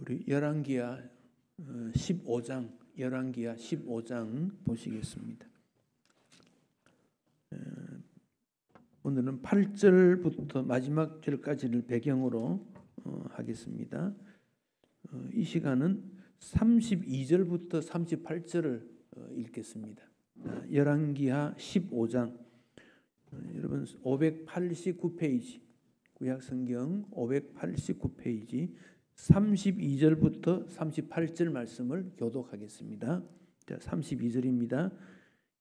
우리 열왕기하 15장, 열왕기하 15장 보시겠습니다. 오늘은 8절부터 마지막 절까지를 배경으로 하겠습니다. 이 시간은 32절부터 38절을 읽겠습니다. 열왕기하 15장, 여러분 589페이지, 구약성경 589페이지 32절부터 38절 말씀을 교독하겠습니다. 자, 32절입니다.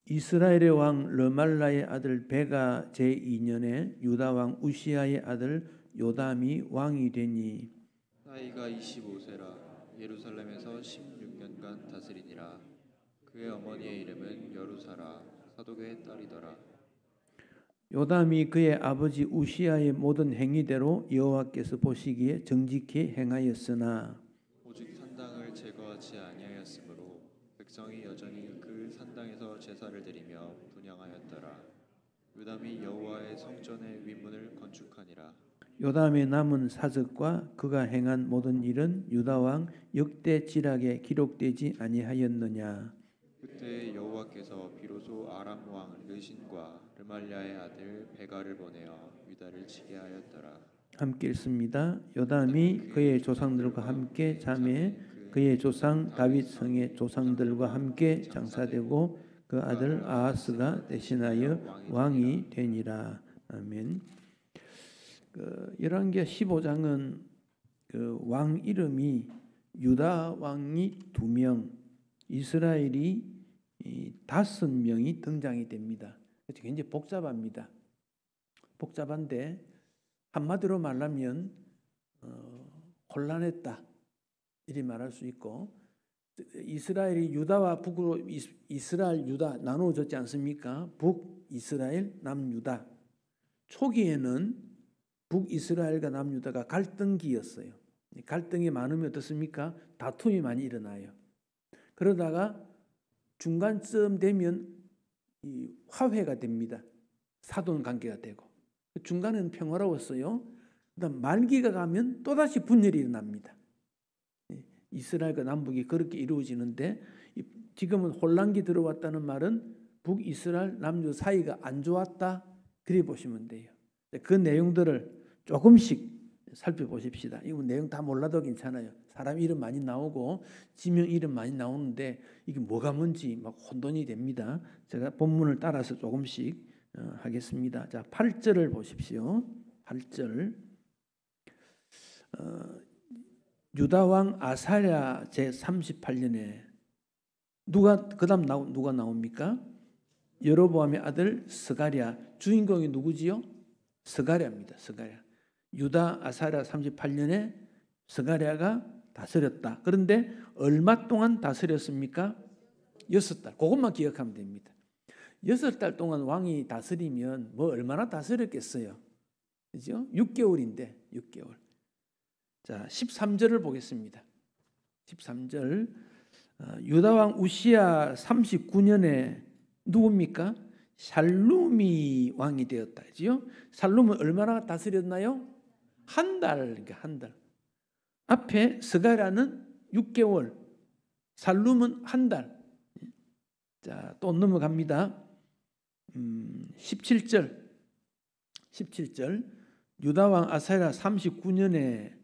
이스라엘의 왕 르말라의 아들 베가 제2년에 유다 왕 우시아의 아들 요담이 왕이 되니 나이가 25세라 예루살렘에서 16년간 다스리니라. 그의 어머니의 이름은 여루사라 사독의 딸이더라. 요담이 그의 아버지 우시아의 모든 행위대로 여호와께서 보시기에 정직히 행하였으나 오직 산당을 제거하지 아니하였으므로 백성이 여전히 그 산당에서 제사를 드리며 분향하였더라. 요담이 여호와의 성전의 윗문을 건축하니라. 요담의 남은 사적과 그가 행한 모든 일은 유다 왕 역대지락에 기록되지 아니하였느냐. 그때 여호와께서 비로소 아람 왕 르신과 르말랴의 아들 베가를 보내어 유다를 치게 하였더라. 함께 읽습니다. 요담이 그의 조상들과 함께 잠에 그의 조상 다윗 성의 조상들과 함께 장사되고 그 아들 아하스가 대신하여 왕이 되니라. 아멘. 열왕기하 15장은 그 왕 이름이 유다 왕이 2명, 이스라엘이 5명이 등장이 됩니다. 굉장히 복잡합니다. 복잡한데 한마디로 말하면 혼란했다 이리 말할 수 있고, 이스라엘이 유다와 북으로 이스라엘 유다 나누어졌지 않습니까? 북이스라엘 남유다. 초기에는 북이스라엘과 남유다가 갈등기였어요. 갈등이 많으면 어떻습니까? 다툼이 많이 일어나요. 그러다가 중간쯤 되면 이 화해가 됩니다. 사돈 관계가 되고 중간에는 평화로웠어요. 그다음 말기가 가면 또다시 분열이 일어납니다. 이스라엘과 남북이 그렇게 이루어지는데 지금은 혼란기 들어왔다는 말은 북이스라엘 남유 사이가 안 좋았다 그리 보시면 돼요. 그 내용들을 조금씩 살펴보십시다. 이거 내용 다 몰라도 괜찮아요. 사람 이름 많이 나오고 지명 이름 많이 나오는데 이게 뭐가 뭔지 막 혼돈이 됩니다. 제가 본문을 따라서 조금씩 하겠습니다. 자, 8절을 보십시오. 8절. 유다 왕 아사랴 제 38년에 그다음 누가 나옵니까? 여로보암의 아들 스가랴. 주인공이 누구지요? 스가랴입니다. 스가랴. 유다 아사랴 38년에 스가랴가 다스렸다. 그런데 얼마 동안 다스렸습니까? 6달. 그것만 기억하면 됩니다. 6달 동안 왕이 다스리면 뭐 얼마나 다스렸겠어요? 그죠? 6개월인데 6개월. 자, 13절을 보겠습니다. 13절. 유다 왕 우시야 39년에 누굽니까? 살룸이 왕이 되었다지요. 살룸은 얼마나 다스렸나요? 한 달. 그러니까 한 달. 앞에 스가랴는 6개월, 살룸은 한 달. 자, 또 넘어갑니다. 17절. 17절. 유다 왕 아사랴 39년에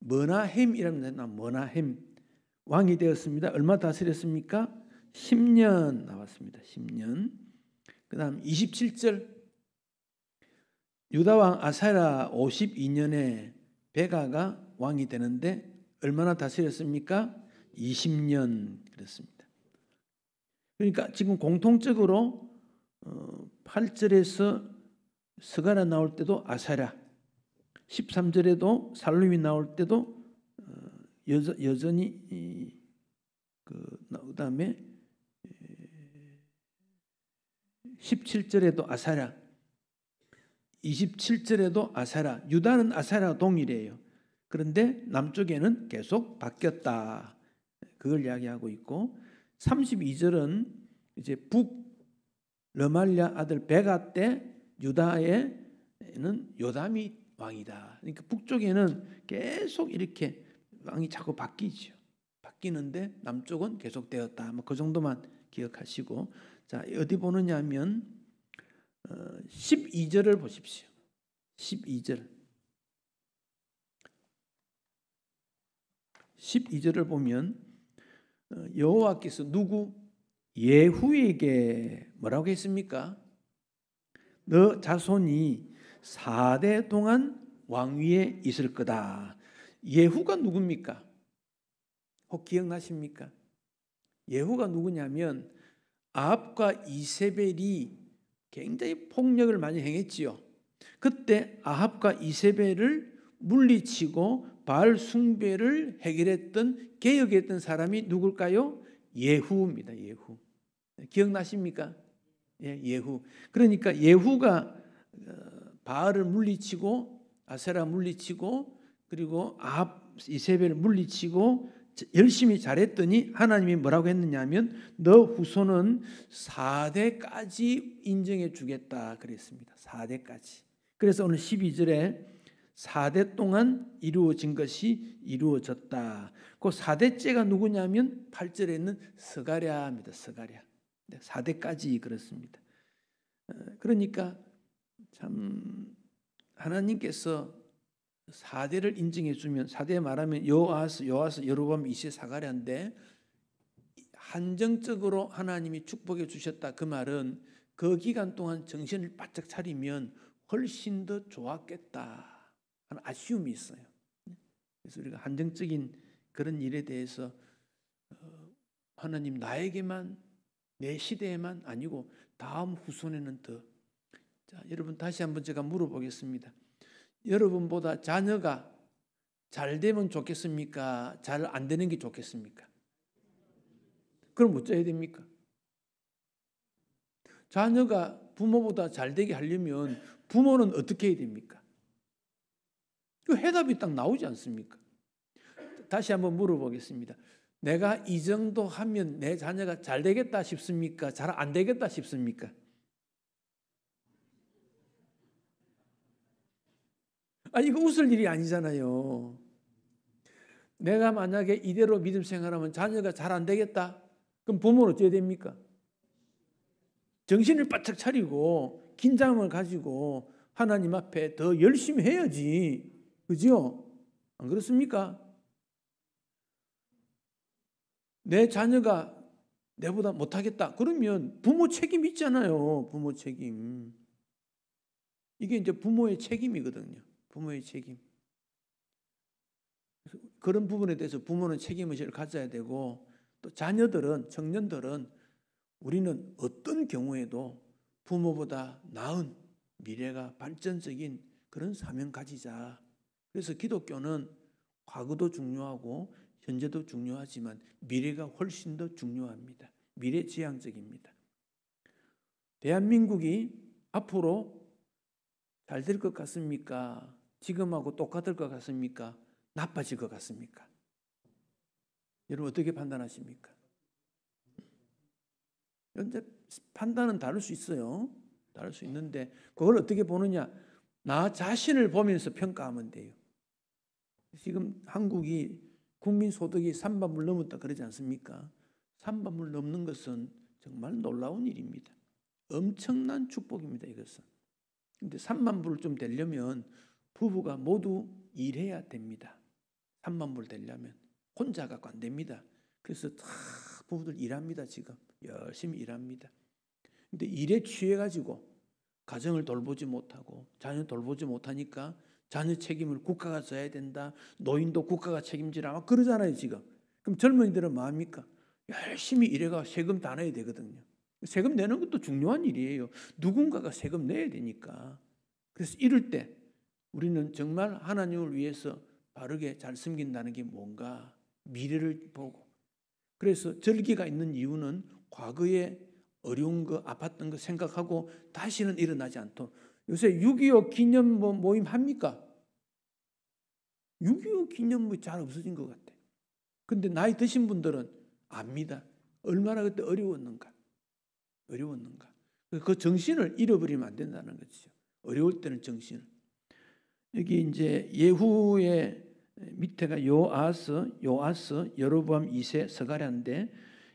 머나헴이랍니다. 머나헴 왕이 되었습니다. 얼마 다스렸습니까? 10년 나왔습니다. 10년. 그다음 27절. 유다 왕 아사랴 52년에 베가가 왕이 되는데 얼마나 다스렸습니까? 20년 그랬습니다. 그러니까 지금 공통적으로 8절에서 스가랴 나올 때도 아사랴, 13절에도 살룸이 나올 때도 여전히 그다음에 17절에도 아사랴, 27절에도 아사랴. 유다는 아사랴와 동일해요. 그런데 남쪽에는 계속 바뀌었다. 그걸 이야기하고 있고, 32절은 이제 북 르말랴 아들 베가 때 유다에는 요담이 왕이다. 그러니까 북쪽에는 계속 이렇게 왕이 자꾸 바뀌죠. 바뀌는데 남쪽은 계속되었다. 뭐 그 정도만 기억하시고, 자 어디 보느냐 하면 12절을 보십시오. 12절. 12절을 보면 여호와께서 누구? 예후에게 뭐라고 했습니까? 너 자손이 4대 동안 왕위에 있을 거다. 예후가 누굽니까? 혹 기억나십니까? 예후가 누구냐면 아합과 이세벨이 굉장히 폭력을 많이 행했지요. 그때 아합과 이세벨을 물리치고 바알 숭배를 해결했던, 개혁했던 사람이 누굴까요? 예후입니다. 예후. 기억나십니까? 예, 예후. 그러니까 예후가 바알을 물리치고 아세라 물리치고 그리고 아합 이세벨을 물리치고 열심히 잘했더니 하나님이 뭐라고 했느냐 하면 너 후손은 4대까지 인정해 주겠다 그랬습니다. 4대까지. 그래서 오늘 12절에 4대 동안 이루어진 것이 이루어졌다. 그 4대째가 누구냐면 8절에는 스가랴입니다. 스가랴. 4대까지 그렇습니다. 그러니까 참 하나님께서 4대를 인정해 주면, 4대 말하면 여호아스, 여로보암, 이세, 사가랴인데 한정적으로 하나님이 축복해 주셨다. 그 말은 그 기간 동안 정신을 바짝 차리면 훨씬 더 좋았겠다 하는 아쉬움이 있어요. 그래서 우리가 한정적인 그런 일에 대해서 하나님 나에게만, 내 시대에만 아니고 다음 후손에는 더. 자, 여러분 다시 한번 제가 물어보겠습니다. 여러분보다 자녀가 잘 되면 좋겠습니까? 잘 안 되는 게 좋겠습니까? 그럼 어쩌야 됩니까? 자녀가 부모보다 잘 되게 하려면 부모는 어떻게 해야 됩니까? 그 해답이 딱 나오지 않습니까? 다시 한번 물어보겠습니다. 내가 이 정도 하면 내 자녀가 잘 되겠다 싶습니까? 잘 안 되겠다 싶습니까? 아니 이거 웃을 일이 아니잖아요. 내가 만약에 이대로 믿음 생활하면 자녀가 잘 안 되겠다? 그럼 부모는 어떻게 됩니까? 정신을 바짝 차리고 긴장을 가지고 하나님 앞에 더 열심히 해야지. 그죠? 안 그렇습니까? 내 자녀가 내보다 못하겠다. 그러면 부모 책임 있잖아요. 부모 책임. 이게 이제 부모의 책임이거든요. 부모의 책임. 그런 부분에 대해서 부모는 책임의식을 가져야 되고, 또 자녀들은, 청년들은 우리는 어떤 경우에도 부모보다 나은 미래가 발전적인 그런 사명 가지자. 그래서 기독교는 과거도 중요하고 현재도 중요하지만 미래가 훨씬 더 중요합니다. 미래지향적입니다. 대한민국이 앞으로 잘 될 것 같습니까? 지금하고 똑같을 것 같습니까? 나빠질 것 같습니까? 여러분 어떻게 판단하십니까? 현재 판단은 다를 수 있어요. 다를 수 있는데 그걸 어떻게 보느냐? 나 자신을 보면서 평가하면 돼요. 지금 한국이 국민 소득이 3반을 넘었다 그러지 않습니까? 3반을 넘는 것은 정말 놀라운 일입니다. 엄청난 축복입니다. 이것은. 근데 3만 불을 좀 되려면 부부가 모두 일해야 됩니다. 3만 불 되려면 혼자 갖고 안 됩니다. 그래서 다 부부들 일합니다. 지금 열심히 일합니다. 근데 일에 취해가지고 가정을 돌보지 못하고 자녀 돌보지 못하니까 자녀 책임을 국가가 져야 된다. 노인도 국가가 책임지라 막 그러잖아요 지금. 그럼 젊은이들은 뭐합니까? 열심히 일해가 세금 다 내야 되거든요. 세금 내는 것도 중요한 일이에요. 누군가가 세금 내야 되니까. 그래서 이럴 때 우리는 정말 하나님을 위해서 바르게 잘 섬긴다는 게 뭔가 미래를 보고, 그래서 절기가 있는 이유는 과거에 어려운 거 아팠던 거 생각하고 다시는 일어나지 않도록. 요새 6.25 기념 모임 합니까? 6.25 기념 모임 잘 없어진 것 같아. 근데 나이 드신 분들은 압니다. 얼마나 그때 어려웠는가. 그 정신을 잃어버리면 안 된다는 거죠. 어려울 때는 정신을. 여기 이제 예후의 밑에가 요아스, 여로보암 2세, 스가랴인데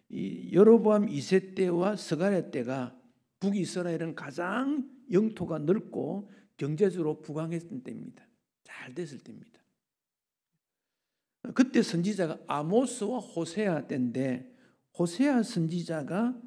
이 여로보암 2세 때와 스가랴 때가 북이스라엘은 가장 영토가 넓고 경제적으로 부강했던 때입니다. 잘 됐을 때입니다. 그때 선지자가 아모스와 호세아 때인데 호세아 선지자가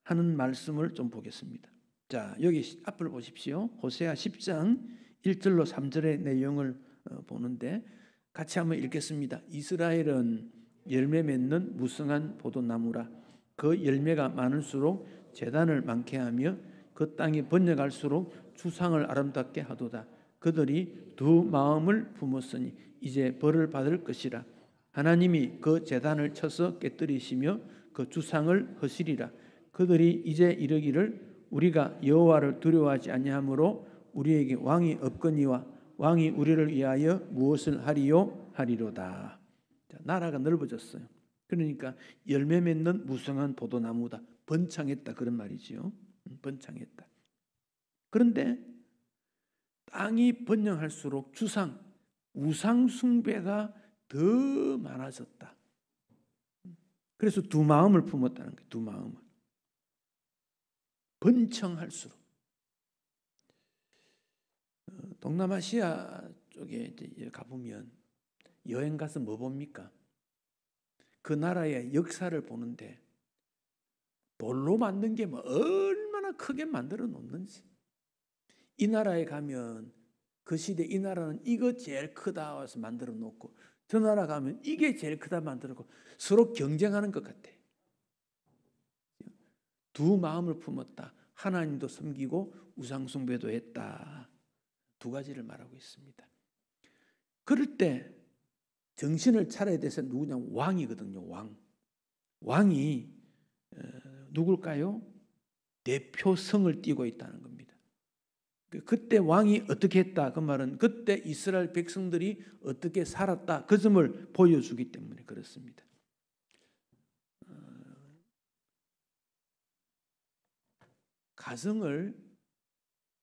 하는 말씀을 좀 보겠습니다. 자, 여기 앞을 보십시오. 호세아 10장 1절로 3절의 내용을 보는데 같이 한번 읽겠습니다. 이스라엘은 열매 맺는 무성한 포도나무라. 그 열매가 많을수록 재단을 많게 하며 그 땅이 번영할수록 주상을 아름답게 하도다. 그들이 두 마음을 품었으니 이제 벌을 받을 것이라. 하나님이 그 재단을 쳐서 깨뜨리시며 그 주상을 허시리라. 그들이 이제 이르기를 우리가 여호와를 두려워하지 아니하므로 우리에게 왕이 없거니와 왕이 우리를 위하여 무엇을 하리요 하리로다. 자, 나라가 넓어졌어요. 그러니까 열매 맺는 무성한 포도나무다. 번창했다 그런 말이지요. 번창했다. 그런데 땅이 번영할수록 우상 숭배가 더 많아졌다. 그래서 두 마음을 품었다는 거예요. 두 마음을. 번창할수록. 동남아시아 쪽에 이제 가보면 여행 가서 뭐 봅니까? 그 나라의 역사를 보는데 돌로 만든 게 뭐 얼마나 크게 만들어 놓는지. 이 나라에 가면 그 시대 이 나라는 이거 제일 크다 와서 만들어 놓고 저 나라 가면 이게 제일 크다 만들어 놓고 서로 경쟁하는 것 같아. 두 마음을 품었다. 하나님도 섬기고 우상숭배도 했다. 두 가지를 말하고 있습니다. 그럴 때 정신을 차려야 돼서 누구냐? 왕이거든요. 왕이 누굴까요? 대표성을 띠고 있다는 겁니다. 그때 왕이 어떻게 했다? 그 말은 그때 이스라엘 백성들이 어떻게 살았다. 그 점을 보여주기 때문에 그렇습니다. 가정을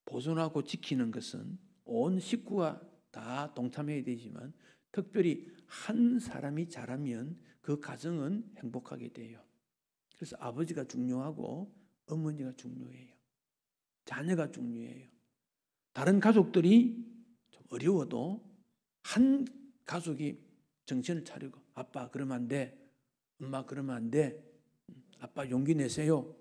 보존하고 지키는 것은 온 식구가 다 동참해야 되지만 특별히 한 사람이 잘하면 그 가정은 행복하게 돼요. 그래서 아버지가 중요하고 어머니가 중요해요. 자녀가 중요해요. 다른 가족들이 좀 어려워도 한 가족이 정신을 차리고 아빠 그러면 안 돼. 엄마 그러면 안 돼. 아빠 용기 내세요.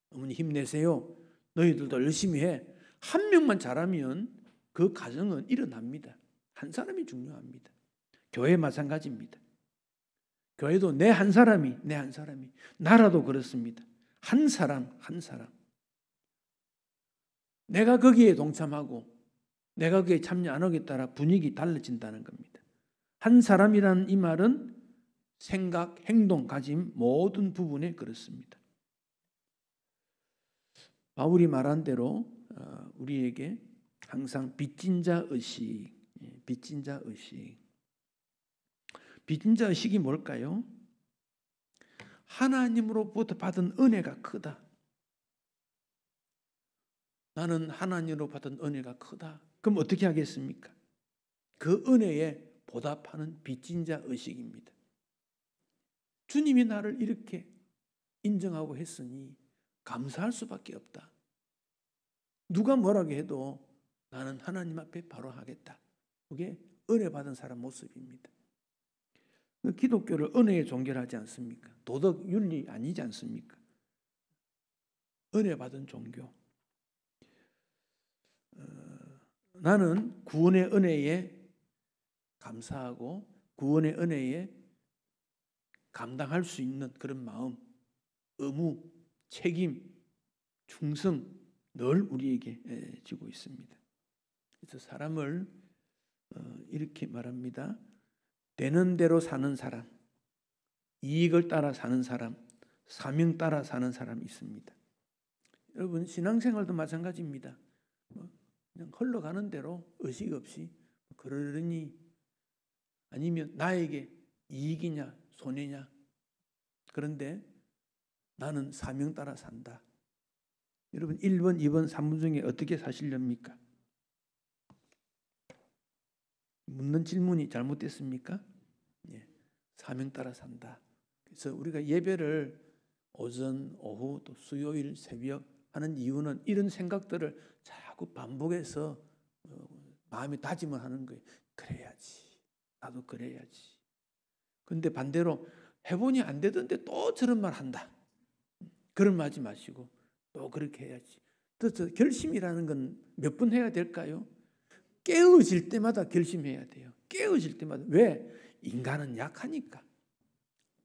어머니 힘내세요. 너희들도 열심히 해. 한 명만 잘하면 그 가정은 일어납니다. 한 사람이 중요합니다. 교회 마찬가지입니다. 교회도 내 한 사람이 나라도 그렇습니다. 한 사람 내가 거기에 동참하고 내가 거기에 참여 안 하기에 따라 분위기 달라진다는 겁니다. 한 사람이라는 이 말은 생각, 행동, 가짐 모든 부분에 그렇습니다. 바울이 말한 대로 우리에게 항상 빚진 자 의식. 빚진 자 의식이 뭘까요? 하나님으로부터 받은 은혜가 크다. 나는 하나님으로 받은 은혜가 크다. 그럼 어떻게 하겠습니까? 그 은혜에 보답하는 빚진 자 의식입니다. 주님이 나를 이렇게 인정하고 했으니 감사할 수밖에 없다. 누가 뭐라고 해도 나는 하나님 앞에 바로 하겠다. 그게 은혜 받은 사람 모습입니다. 기독교를 은혜의 종교를 하지 않습니까? 도덕 윤리 아니지 않습니까? 은혜 받은 종교. 나는 구원의 은혜에 감사하고 구원의 은혜에 감당할 수 있는 그런 마음, 의무, 책임, 충성 늘 우리에게 지고 있습니다. 그래서 사람을 이렇게 말합니다. 되는 대로 사는 사람, 이익을 따라 사는 사람, 사명 따라 사는 사람이 있습니다. 여러분 신앙생활도 마찬가지입니다. 그냥 흘러가는 대로 의식 없이 그러려니 아니면 나에게 이익이냐 손해냐 그런데 나는 사명 따라 산다. 여러분 1번, 2번, 3번 중에 어떻게 사시렵니까? 묻는 질문이 잘못됐습니까? 예, 사명 따라 산다. 그래서 우리가 예배를 오전, 오후, 또 수요일, 새벽 하는 이유는 이런 생각들을 자꾸 반복해서 마음에 다짐을 하는 거예요. 그래야지. 나도 그래야지. 근데 반대로 해보니 안 되던데 또 저런 말 한다. 그런 말 하지 마시고 또 그렇게 해야지. 또 결심이라는 건 몇 번 해야 될까요? 깨어질 때마다 결심해야 돼요. 깨어질 때마다. 왜? 인간은 약하니까.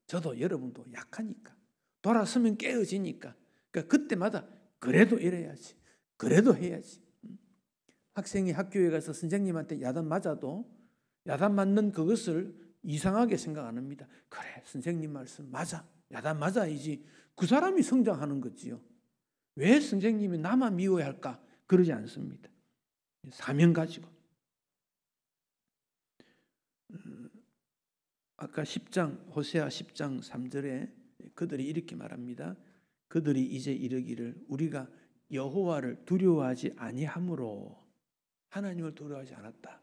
저도 여러분도 약하니까. 돌아서면 깨어지니까. 그러니까 그때마다 그래도 이래야지. 그래도 해야지. 학생이 학교에 가서 선생님한테 야단 맞아도 야단 맞는 그것을 이상하게 생각 안 합니다. 그래, 선생님 말씀 맞아. 야단 맞아야지. 그 사람이 성장하는 거지요. 왜 선생님이 나만 미워야 할까? 그러지 않습니다. 사명 가지고. 아까 10장 호세아 10장 3절에 그들이 이렇게 말합니다. 그들이 이제 이르기를 우리가 여호와를 두려워하지 아니함으로 하나님을 두려워하지 않았다.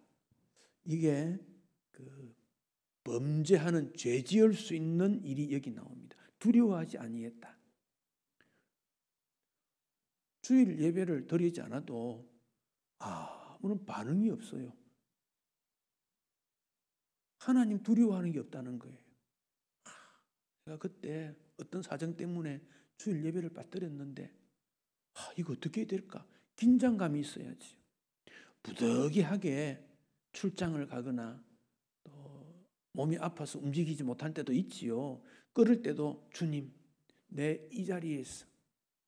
이게 그 범죄하는 죄 지을 수 있는 일이 여기 나옵니다. 두려워하지 아니했다. 주일 예배를 드리지 않아도 아무런 반응이 없어요. 하나님 두려워하는 게 없다는 거예요. 제가 그때 어떤 사정 때문에 주일 예배를 빠뜨렸는데 이거 어떻게 해야 될까? 긴장감이 있어야지. 부득이하게 출장을 가거나 또 몸이 아파서 움직이지 못할 때도 있지요. 그럴 때도 주님, 내 이 자리에서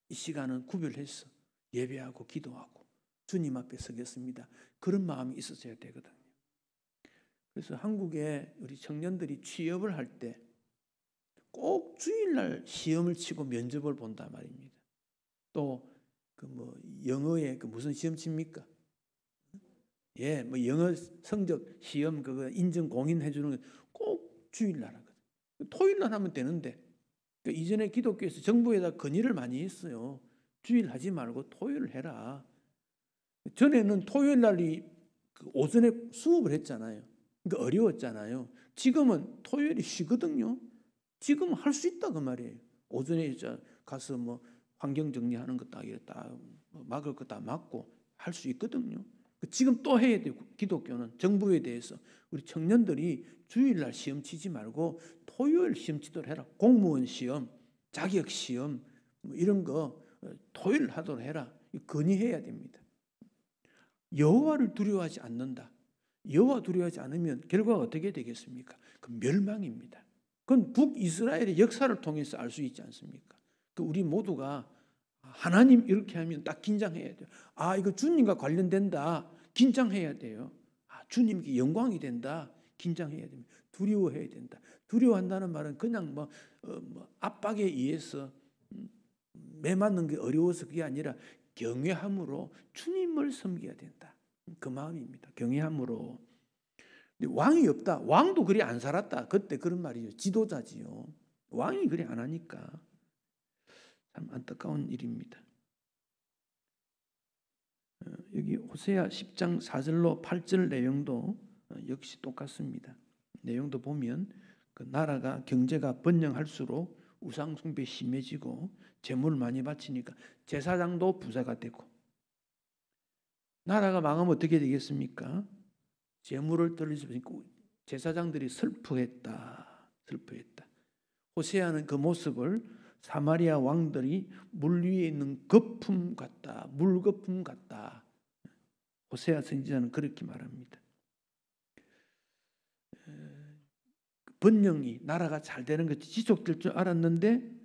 이 시간은 구별해서 예배하고 기도하고 주님 앞에 서겠습니다. 그런 마음이 있었어야 되거든요. 그래서 한국에 우리 청년들이 취업을 할 때 꼭 주일날 시험을 치고 면접을 본단 말입니다. 또 그 영어에 무슨 시험 칩니까? 예, 영어 성적 시험 그거 인증 공인해 주는 거 꼭 주일날 하거든. 토요일날 하면 되는데 그러니까 이전에 기독교에서 정부에다 건의를 많이 했어요. 주일 하지 말고 토요일 해라. 전에는 토요일날이 오전에 수업을 했잖아요. 그러니까 어려웠잖아요. 지금은 토요일이 쉬거든요. 지금은 할 수 있다 그 말이에요. 오전에 가서 환경 정리하는 거 딱 막을 거 다 막고 할 수 있거든요. 지금 또 해야 되고 기독교는 정부에 대해서 우리 청년들이 주일날 시험 치지 말고 토요일 시험 치도록 해라. 공무원 시험, 자격 시험 이런 거 토요일 하도록 해라. 건의해야 됩니다. 여호와를 두려워하지 않는다. 여호와 두려워하지 않으면 결과가 어떻게 되겠습니까? 그 멸망입니다. 그건 북이스라엘의 역사를 통해서 알 수 있지 않습니까? 우리 모두가 하나님 이렇게 하면 딱 긴장해야 돼요. 이거 주님과 관련된다. 긴장해야 돼요. 주님께 영광이 된다. 긴장해야 됩니다. 두려워해야 된다. 두려워한다는 말은 그냥 압박에 의해서 매맞는 게 어려워서 그게 아니라 경외함으로 주님을 섬겨야 된다. 그 마음입니다. 경외함으로. 근데 왕이 없다. 왕도 그리 안 살았다. 그때 그런 말이죠. 지도자지요. 왕이 그리 안 하니까 참 안타까운 일입니다. 여기 호세아 10장 4절로 8절 내용도 역시 똑같습니다. 내용도 보면 그 나라가 경제가 번영할수록 우상 숭배 심해지고 재물을 많이 바치니까 제사장도 부자가 되고 나라가 망하면 어떻게 되겠습니까? 재물을 드릴 수 없으니까 제사장들이 슬퍼했다. 호세아는 그 모습을 사마리아 왕들이 물 위에 있는 거품 같다. 물거품 같다. 호세아 선지자는 그렇게 말합니다. 번영이 나라가 잘 되는 것이 지속될 줄 알았는데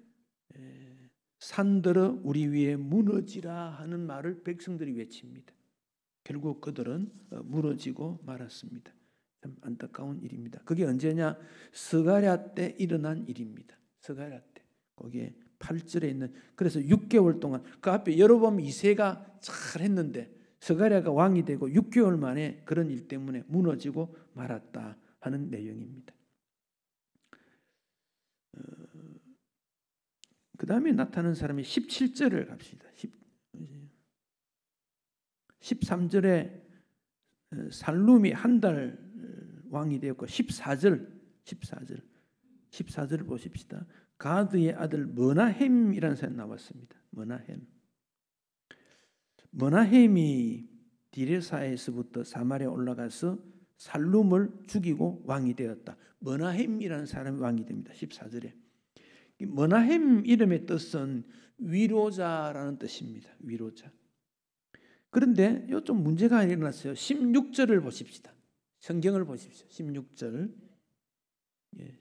산들어 우리 위에 무너지라 하는 말을 백성들이 외칩니다. 결국 그들은 무너지고 말았습니다. 참 안타까운 일입니다. 그게 언제냐? 스가랴 때 일어난 일입니다. 스가랴 때. 거기에 8절에 있는 그래서 6개월 동안 그 앞에 여로보암 2세가 잘 했는데 스가랴가 왕이 되고 6개월 만에 그런 일 때문에 무너지고 말았다 하는 내용입니다. 그 다음에 나타나는 사람이 17절을 갑시다. 13절에 살룸이 한 달 왕이 되었고 14절 보십시다. 가드의 아들 머나헴이라는 사람이 나왔습니다. 머나헴이 디레사에서부터 사마리아 올라가서 살룸을 죽이고 왕이 되었다. 머나헴이라는 사람이 왕이 됩니다. 14절에. 머나헴 이름의 뜻은 위로자라는 뜻입니다. 위로자. 그런데 좀 문제가 일어났어요. 16절을 보십시다. 성경을 보십시오. 16절.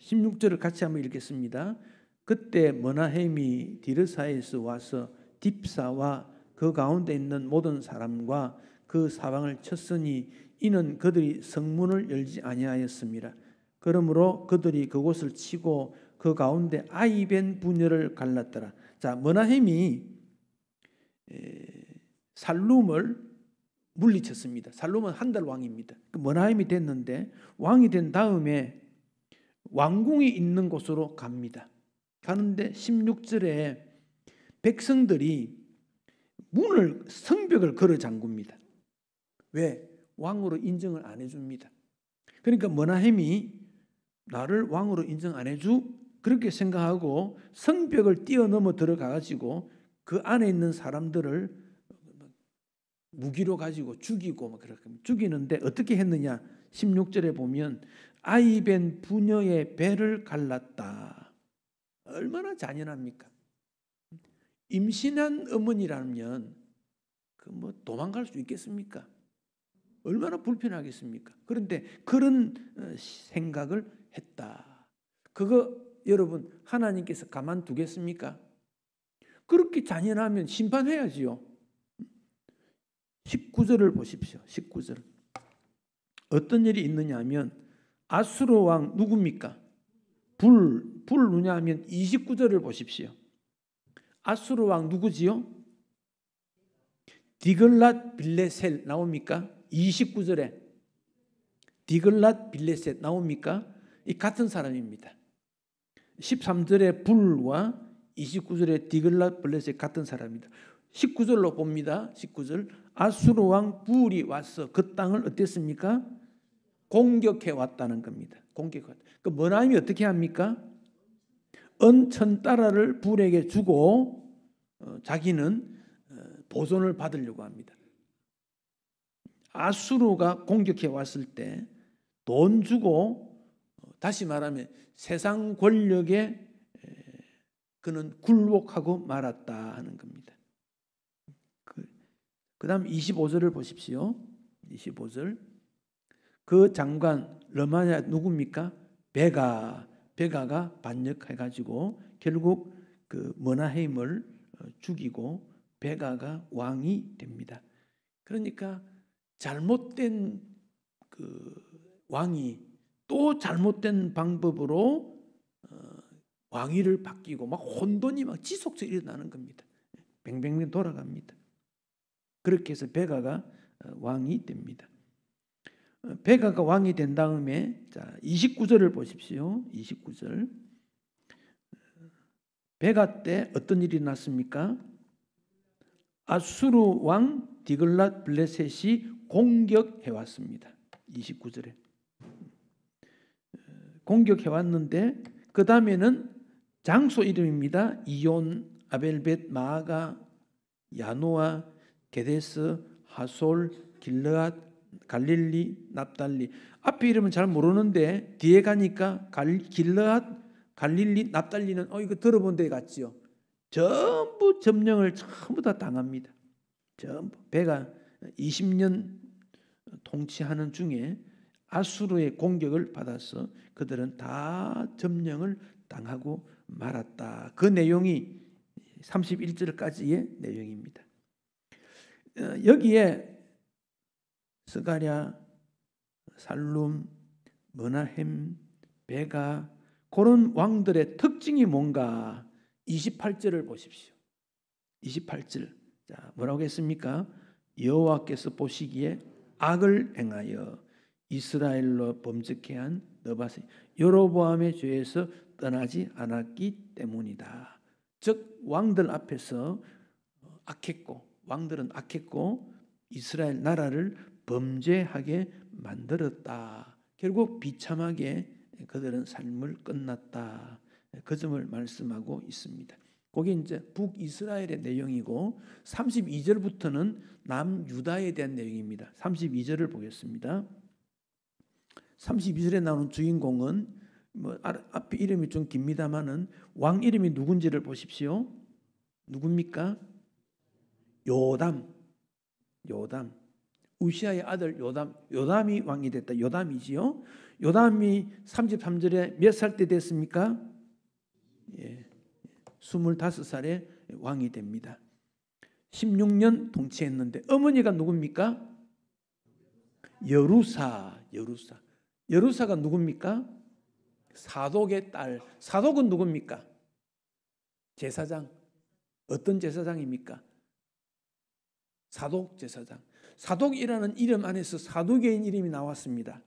16절을 같이 한번 읽겠습니다. 그때 머나헴이 디르사에서 와서 딥사와 그 가운데 있는 모든 사람과 그 사방을 쳤으니 이는 그들이 성문을 열지 아니하였습니다. 그러므로 그들이 그곳을 치고 그 가운데 아이벤 부녀를 갈랐더라. 자, 머나헴이 살룸을 물리쳤습니다. 살룸은 한 달 왕입니다. 머나헴이 됐는데 왕이 된 다음에 왕궁이 있는 곳으로 갑니다. 가는데 16절에 백성들이 성벽을 걸어 잠굽니다. 왜? 왕으로 인정을 안 해줍니다. 그러니까 머나헴이 나를 왕으로 인정 안 해주? 그렇게 생각하고 성벽을 뛰어넘어 들어가가지고 그 안에 있는 사람들을 무기로 가지고 죽이고 그렇게 죽이는데 어떻게 했느냐? 16절에 보면 아이벤 부녀의 배를 갈랐다. 얼마나 잔인합니까? 임신한 어머니라면 도망갈 수 있겠습니까? 얼마나 불편하겠습니까? 그런데 그런 생각을 했다. 그거 여러분 하나님께서 가만두겠습니까? 그렇게 잔인하면 심판해야지요. 19절을 보십시오. 19절. 어떤 일이 있느냐 하면 아수르 왕 누굽니까? 불 누냐 하면 29절을 보십시오. 아수르 왕 누구지요? 디글랏 빌레셀 나옵니까? 29절에 디글랏 빌레셋 나옵니까? 이 같은 사람입니다. 13절에 불과 29절에 디글랏 빌레셋 같은 사람입니다. 19절로 봅니다. 19절 아수르 왕 불이 와서 그 땅을 어땠습니까? 공격해 왔다는 겁니다. 공격해 왔다. 그 머나헴이 어떻게 합니까? 은천따라를 불에게 주고 자기는 보존을 받으려고 합니다. 아수르가 공격해 왔을 때 돈 주고 다시 말하면 세상 권력에 그는 굴복하고 말았다 하는 겁니다. 그 다음 25절을 보십시오. 25절. 그 장관 르마냐 누굽니까? 베가가 반역해가지고 결국 그 머나헴을 죽이고 베가가 왕이 됩니다. 그러니까 잘못된 그 왕이 또 잘못된 방법으로 왕위를 바뀌고 막 혼돈이 막 지속적으로 일어나는 겁니다. 뱅뱅뱅 돌아갑니다. 그렇게 해서 베가가 왕이 됩니다. 베가가 왕이 된 다음에 자 29절을 보십시오. 29절. 베가 때 어떤 일이 났습니까? 아수르 왕 디글랏 블레셋이 공격해 왔습니다. 29절에 공격해 왔는데 그 다음에는 장소 이름입니다. 이온, 아벨벳, 마아가, 야노아, 게데스, 하솔, 길르앗, 갈릴리, 납달리. 앞에 이름은 잘 모르는데 뒤에 가니까 길르앗, 갈릴리, 납달리는 이거 들어본 데 같지요. 전부 점령을 전부 다 당합니다. 전부 베가 20년 통치하는 중에 아수르의 공격을 받아서 그들은 다 점령을 당하고 말았다. 그 내용이 31절까지의 내용입니다. 여기에 스가랴, 살룸, 머나헴, 베가 그런 왕들의 특징이 뭔가 28절을 보십시오. 28절. 자, 뭐라고 했습니까? 여호와께서 보시기에 악을 행하여 이스라엘로 범죄케 한 느밧의 여로보암의 죄에서 떠나지 않았기 때문이다. 즉 왕들 앞에서 악했고 왕들은 악했고 이스라엘 나라를 범죄하게 만들었다. 결국 비참하게 그들은 삶을 끝났다. 그 점을 말씀하고 있습니다. 그게 이제 북이스라엘의 내용이고 32절부터는 남유다에 대한 내용입니다. 32절을 보겠습니다. 32절에 나오는 주인공은 앞에 이름이 좀 깁니다만은 왕 이름이 누군지를 보십시오. 누굽니까? 요담. 우시아의 아들 요담이 왕이 됐다. 요담이지요. 요담이 33절에 몇 살 때 됐습니까? 25살에 왕이 됩니다. 16년 통치했는데 어머니가 누굽니까? 여루사가 누굽니까? 사독의 딸. 사독은 누굽니까? 제사장. 어떤 제사장입니까? 사독 제사장. 사독이라는 이름 안에서 사두개인 이름이 나왔습니다.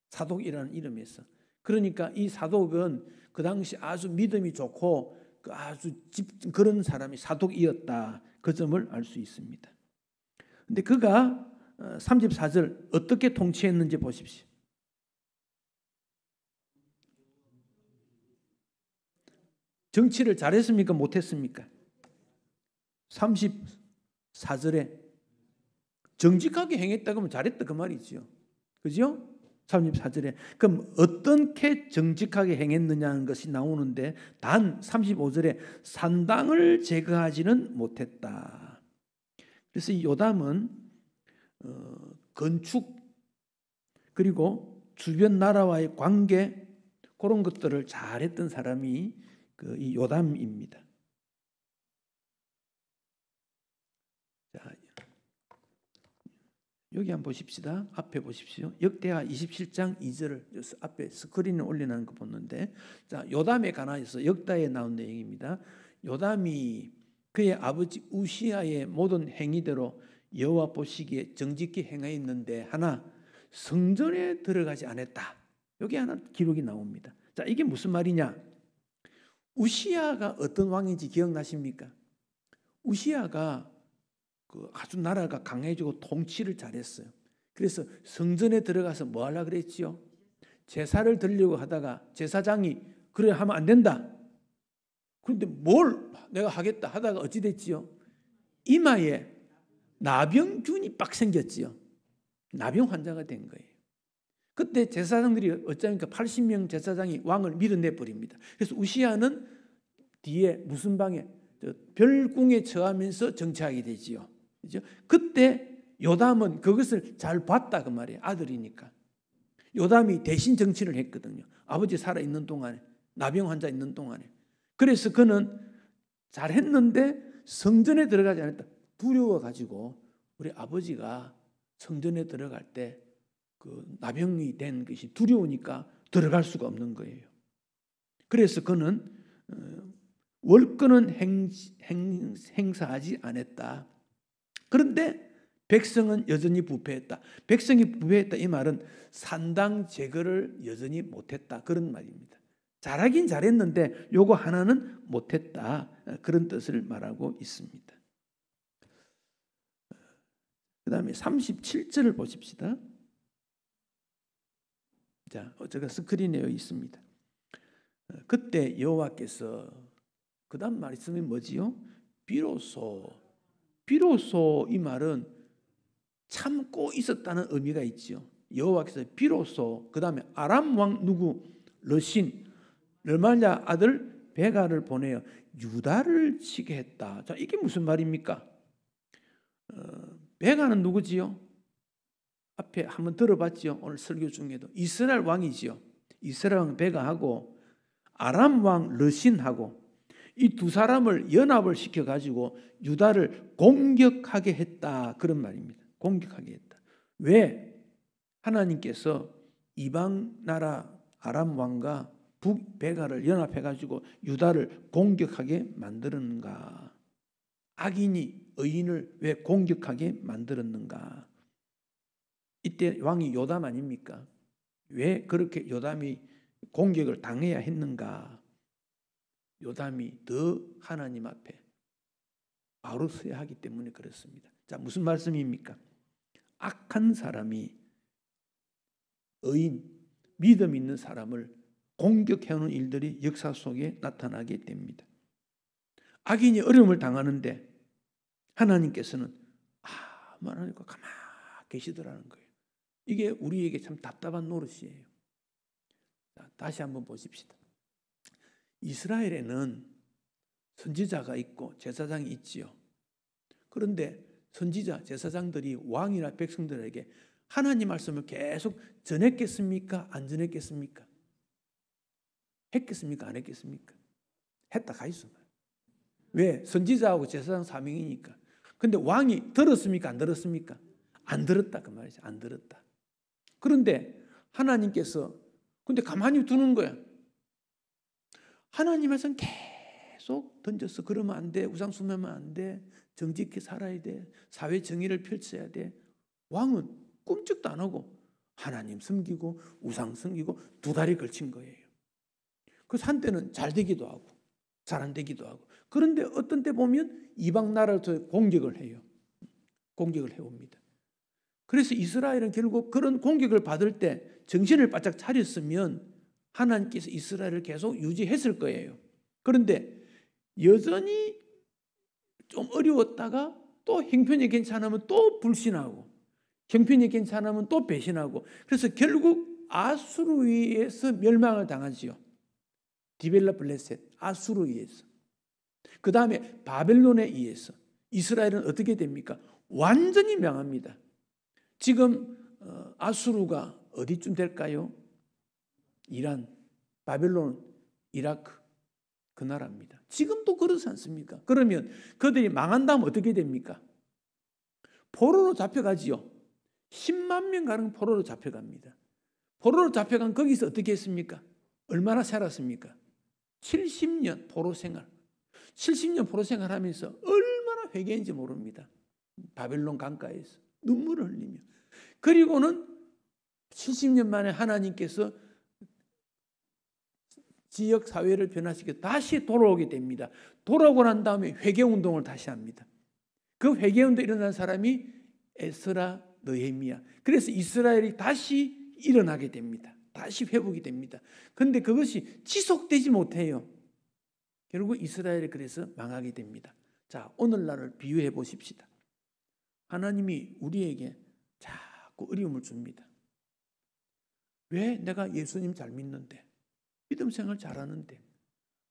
사독이라는 이름에서. 그러니까 이 사독은 그 당시 아주 믿음이 좋고 아주 그런 사람이 사독이었다. 그 점을 알 수 있습니다. 근데 그가 34절 어떻게 통치했는지 보십시오. 정치를 잘했습니까? 못했습니까? 34절에 정직하게 행했다 그러면 잘했다 그 말이죠. 그죠? 34절에 그럼 어떻게 정직하게 행했느냐는 것이 나오는데 단 35절에 산당을 제거하지는 못했다. 그래서 이 요담은 건축 그리고 주변 나라와의 관계 그런 것들을 잘했던 사람이 이 요담입니다. 자, 여기 한번 보십시다. 앞에 보십시오. 역대하 27장 2절을 앞에 스크린에 올려놓은 거 보는데, 자, 요담에 관하여서 역대에 나온 내용입니다. 요담이 그의 아버지 우시아의 모든 행위대로 여호와 보시기에 정직히 행하였는데 하나 성전에 들어가지 않았다. 여기 하나 기록이 나옵니다. 자, 이게 무슨 말이냐? 우시아가 어떤 왕인지 기억나십니까? 우시아가 아주 나라가 강해지고 통치를 잘했어요. 그래서 성전에 들어가서 뭐 하려고 그랬지요? 제사를 드리려고 하다가 제사장이 그래 하면 안 된다. 그런데 뭘 내가 하겠다 하다가 어찌 됐지요? 이마에 나병균이 빡 생겼지요. 나병 환자가 된 거예요. 그때 제사장들이 어쩌니까 80명 제사장이 왕을 밀어내 버립니다. 그래서 우시아는 뒤에 무슨 방에 별궁에 처하면서 정치하게 되지요. 그죠? 그때 요담은 그것을 잘 봤다 그 말이에요. 아들이니까. 요담이 대신 정치를 했거든요. 아버지 살아 있는 동안에, 나병 환자 있는 동안에. 그래서 그는 잘했는데 성전에 들어가지 않았다. 두려워 가지고 우리 아버지가 성전에 들어갈 때 그 나병이 된 것이 두려우니까 들어갈 수가 없는 거예요. 그래서 그는 월권은 행사하지 않았다. 그런데 백성은 여전히 부패했다. 백성이 부패했다 이 말은 산당 제거를 여전히 못했다 그런 말입니다. 잘하긴 잘했는데 요거 하나는 못했다 그런 뜻을 말하고 있습니다. 그 다음에 37절을 보십시다. 자, 제가 스크린에 여기 있습니다. 그때 여호와께서 그 다음 말씀이 뭐지요? 비로소 이 말은 참고 있었다는 의미가 있죠. 여호와께서 비로소 그 다음에 아람 왕 누구? 르신 르말랴 아들 베가를 보내어 유다를 치게 했다. 자, 이게 무슨 말입니까? 베가는 누구지요? 앞에 한번 들어봤죠. 오늘 설교 중에도 이스라엘 왕이지요. 이스라엘 왕 베가하고 아람 왕 르신하고 이 두 사람을 연합을 시켜가지고 유다를 공격하게 했다 그런 말입니다. 공격하게 했다. 왜? 하나님께서 이방 나라 아람 왕과 북베가를 연합해가지고 유다를 공격하게 만들었는가? 악인이 의인을 왜 공격하게 만들었는가? 이때 왕이 요담 아닙니까? 왜 그렇게 요담이 공격을 당해야 했는가? 요담이 더 하나님 앞에 바로 서야 하기 때문에 그렇습니다. 자, 무슨 말씀입니까? 악한 사람이 의인, 믿음 있는 사람을 공격해오는 일들이 역사 속에 나타나게 됩니다. 악인이 어려움을 당하는데 하나님께서는 말하니까 가만히 계시더라는 거예요. 이게 우리에게 참 답답한 노릇이에요. 자, 다시 한번 보십시다. 이스라엘에는 선지자가 있고 제사장이 있지요. 그런데 선지자, 제사장들이 왕이나 백성들에게 하나님 말씀을 계속 전했겠습니까? 안 전했겠습니까? 했겠습니까? 안 했겠습니까? 했다 가 있어. 왜? 선지자하고 제사장 사명이니까. 근데 왕이 들었습니까? 안 들었습니까? 안 들었다 그 말이죠. 안 들었다. 그런데 하나님께서 근데 가만히 두는 거야. 하나님 말씀 계속 던졌어. 그러면 안 돼. 우상 숭배하면 안 돼. 정직히 살아야 돼. 사회 정의를 펼쳐야 돼. 왕은 꿈쩍도 안 하고 하나님 섬기고 우상 섬기고 두 다리 걸친 거예요. 그래서 한때는 잘 되기도 하고 잘 안 되기도 하고. 그런데 어떤 때 보면 이방 나라를 공격을 해요. 공격을 해옵니다. 그래서 이스라엘은 결국 그런 공격을 받을 때 정신을 바짝 차렸으면 하나님께서 이스라엘을 계속 유지했을 거예요. 그런데 여전히 좀 어려웠다가 또 형편이 괜찮으면 또 불신하고 형편이 괜찮으면 또 배신하고 그래서 결국 아수르에 의해서 멸망을 당하지요. 디벨라 블레셋, 아수르에 의해서. 그 다음에 바벨론에 의해서 이스라엘은 어떻게 됩니까? 완전히 명합니다. 지금 아수르가 어디쯤 될까요? 이란, 바벨론, 이라크 그 나라입니다. 지금도 그렇지 않습니까? 그러면 그들이 망한 다음 어떻게 됩니까? 포로로 잡혀가지요. 10만 명 가는 포로로 잡혀갑니다. 포로로 잡혀간 거기서 어떻게 했습니까? 얼마나 살았습니까? 70년 포로 생활. 70년 포로 생활하면서 얼마나 회개했는지 모릅니다. 바벨론 강가에서 눈물을 흘리며. 그리고는 70년 만에 하나님께서 지역 사회를 변화시켜 다시 돌아오게 됩니다. 돌아오고 난 다음에 회개운동을 다시 합니다. 그 회개운동에 일어난 사람이 에스라, 느헤미야. 그래서 이스라엘이 다시 일어나게 됩니다. 다시 회복이 됩니다. 그런데 그것이 지속되지 못해요. 결국 이스라엘이 그래서 망하게 됩니다. 자, 오늘날을 비유해 보십시다. 하나님이 우리에게 자꾸 어려움을 줍니다. 왜? 내가 예수님 잘 믿는데 믿음 생활 잘하는데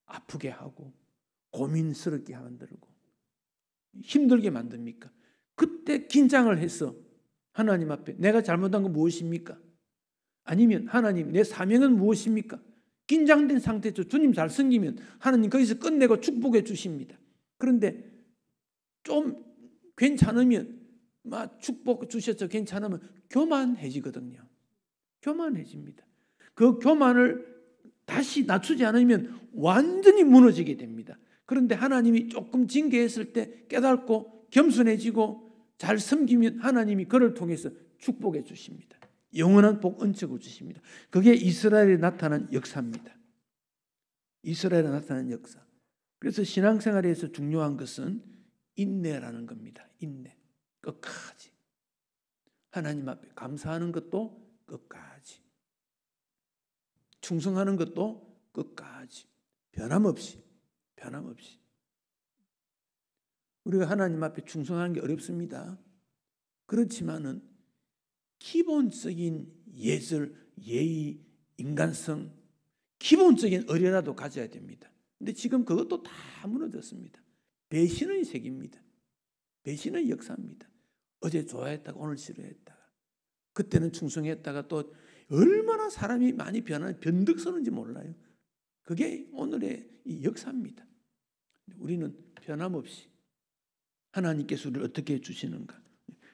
아프게 하고 고민스럽게 만들고 힘들게 만듭니까? 그때 긴장을 해서 하나님 앞에 내가 잘못한 건 무엇입니까? 아니면 하나님 내 사명은 무엇입니까? 긴장된 상태에서 주님 잘 섬기면 하나님 거기서 끝내고 축복해 주십니다. 그런데 좀 괜찮으면 막 축복 주셔서 괜찮으면 교만해지거든요. 교만해집니다. 그 교만을 다시 낮추지 않으면 완전히 무너지게 됩니다. 그런데 하나님이 조금 징계했을 때 깨닫고 겸손해지고 잘 섬기면 하나님이 그를 통해서 축복해 주십니다. 영원한 복 은총을 주십니다. 그게 이스라엘에 나타난 역사입니다. 이스라엘에 나타난 역사. 그래서 신앙생활에서 중요한 것은 인내라는 겁니다. 인내. 끝까지. 하나님 앞에 감사하는 것도 끝까지. 충성하는 것도 끝까지. 변함없이. 변함없이. 우리가 하나님 앞에 충성하는 게 어렵습니다. 그렇지만은 기본적인 예절, 예의, 인간성, 기본적인 의례라도 가져야 됩니다. 근데 지금 그것도 다 무너졌습니다. 배신의 세계입니다. 배신의 역사입니다. 어제 좋아했다가 오늘 싫어했다가 그때는 충성했다가 또 얼마나 사람이 많이 변덕서는지 몰라요. 그게 오늘의 이 역사입니다. 우리는 변함없이 하나님께서 우리를 어떻게 해주시는가.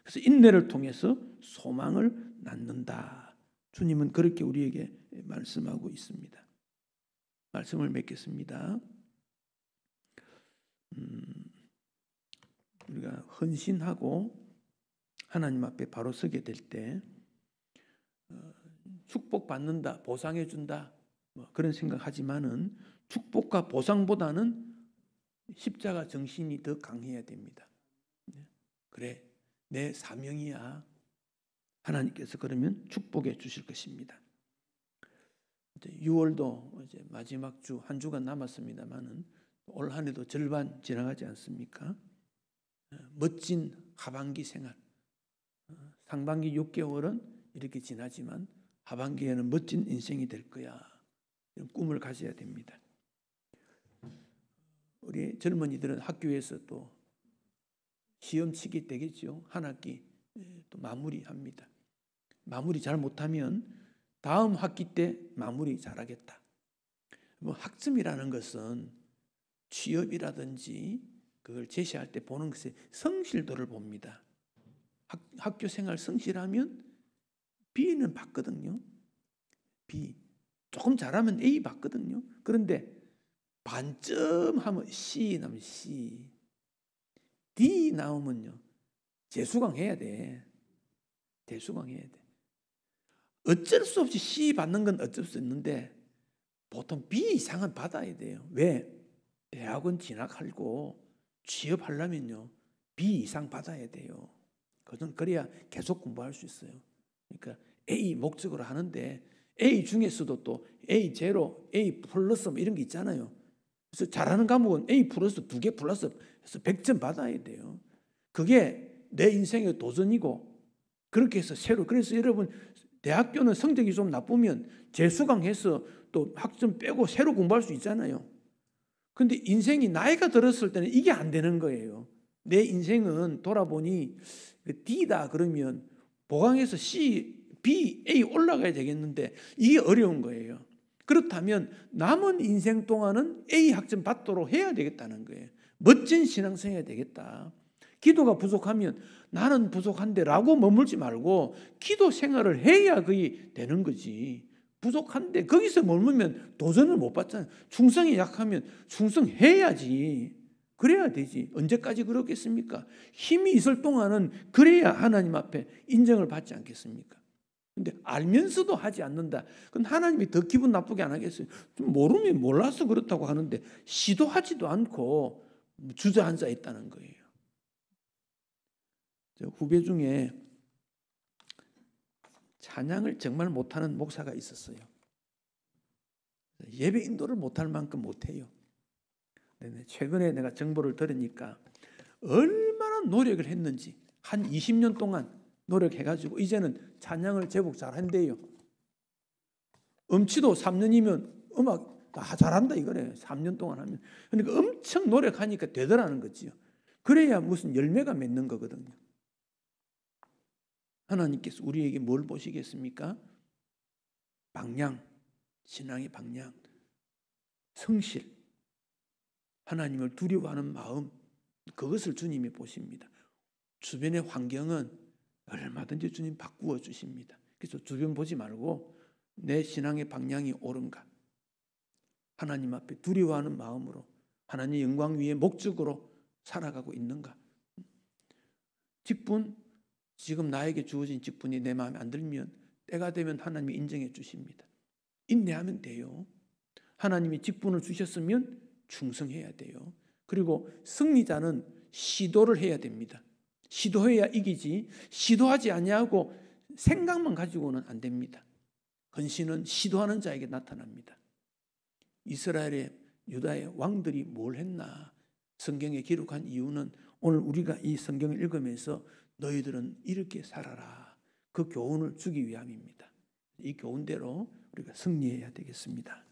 그래서 인내를 통해서 소망을 낳는다. 주님은 그렇게 우리에게 말씀하고 있습니다. 말씀을 맺겠습니다. 우리가 헌신하고 하나님 앞에 바로 서게 될 때 축복받는다, 보상해준다 그런 생각하지만은 축복과 보상보다는 십자가 정신이 더 강해야 됩니다. 그래, 내 사명이야. 하나님께서 그러면 축복해 주실 것입니다. 이제 6월도 이제 마지막 주 한 주간 남았습니다만은 올 한 해도 절반 지나가지 않습니까? 멋진 하반기 생활. 상반기 6개월은 이렇게 지나지만 하반기에는 멋진 인생이 될 거야. 이런 꿈을 가져야 됩니다. 우리 젊은이들은 학교에서 또 시험치기 되겠죠. 한 학기 또 마무리합니다. 마무리 잘 못하면 다음 학기 때 마무리 잘하겠다. 뭐 학점이라는 것은 취업이라든지 그걸 제시할 때 보는 것에 성실도를 봅니다. 학교 생활 성실하면 B는 받거든요. B. 조금 잘하면 A 받거든요. 그런데 반점 하면 C 나오면 C. D 나오면요. 재수강해야 돼. 재수강해야 돼. 어쩔 수 없이 C 받는 건 어쩔 수 있는데 보통 B 이상은 받아야 돼요. 왜? 대학원 진학하고 취업하려면요. B 이상 받아야 돼요. 그래야 계속 공부할 수 있어요. 그러니까 A 목적으로 하는데 A 중에서도 또 A 제로, A 플러스 뭐 이런 게 있잖아요. 그래서 잘하는 과목은 A 플러스 2개 플러스 해서 100점 받아야 돼요. 그게 내 인생의 도전이고 그렇게 해서 새로 그래서 여러분 대학교는 성적이 좀 나쁘면 재수강해서 또 학점 빼고 새로 공부할 수 있잖아요. 근데 인생이 나이가 들었을 때는 이게 안 되는 거예요. 내 인생은 돌아보니 D다 그러면 보강해서 C, B, A 올라가야 되겠는데 이게 어려운 거예요. 그렇다면 남은 인생 동안은 A 학점 받도록 해야 되겠다는 거예요. 멋진 신앙생 해야 되겠다. 기도가 부족하면 나는 부족한데 라고 머물지 말고 기도 생활을 해야 그게 되는 거지. 부족한데 거기서 머물면 도전을 못 받잖아요. 충성이 약하면 충성해야지. 그래야 되지. 언제까지 그렇겠습니까? 힘이 있을 동안은 그래야 하나님 앞에 인정을 받지 않겠습니까? 근데 알면서도 하지 않는다. 그럼 하나님이 더 기분 나쁘게 안 하겠어요? 좀 모르면 몰라서 그렇다고 하는데 시도하지도 않고 주저앉아 있다는 거예요. 후배 중에 찬양을 정말 못하는 목사가 있었어요. 예배 인도를 못할 만큼 못해요. 최근에 내가 정보를 들으니까 얼마나 노력을 했는지 한 20년 동안 노력해가지고 이제는 찬양을 제법 잘한대요. 음치도 3년이면 음악 다 잘한다 이거네. 3년 동안 하면. 그러니까 엄청 노력하니까 되더라는 거지요. 그래야 무슨 열매가 맺는 거거든요. 하나님께서 우리에게 뭘 보시겠습니까? 방향, 신앙의 방향, 성실, 하나님을 두려워하는 마음, 그것을 주님이 보십니다. 주변의 환경은 얼마든지 주님 바꾸어 주십니다. 그래서 주변 보지 말고 내 신앙의 방향이 옳은가? 하나님 앞에 두려워하는 마음으로 하나님의 영광 위에 목적으로 살아가고 있는가? 직분, 지금 나에게 주어진 직분이 내 마음에 안 들면 때가 되면 하나님이 인정해 주십니다. 인내하면 돼요. 하나님이 직분을 주셨으면 충성해야 돼요. 그리고 승리자는 시도를 해야 됩니다. 시도해야 이기지 시도하지 아니하고 생각만 가지고는 안 됩니다. 헌신은 시도하는 자에게 나타납니다. 이스라엘의 유다의 왕들이 뭘 했나 성경에 기록한 이유는 오늘 우리가 이 성경을 읽으면서 너희들은 이렇게 살아라 그 교훈을 주기 위함입니다. 이 교훈대로 우리가 승리해야 되겠습니다.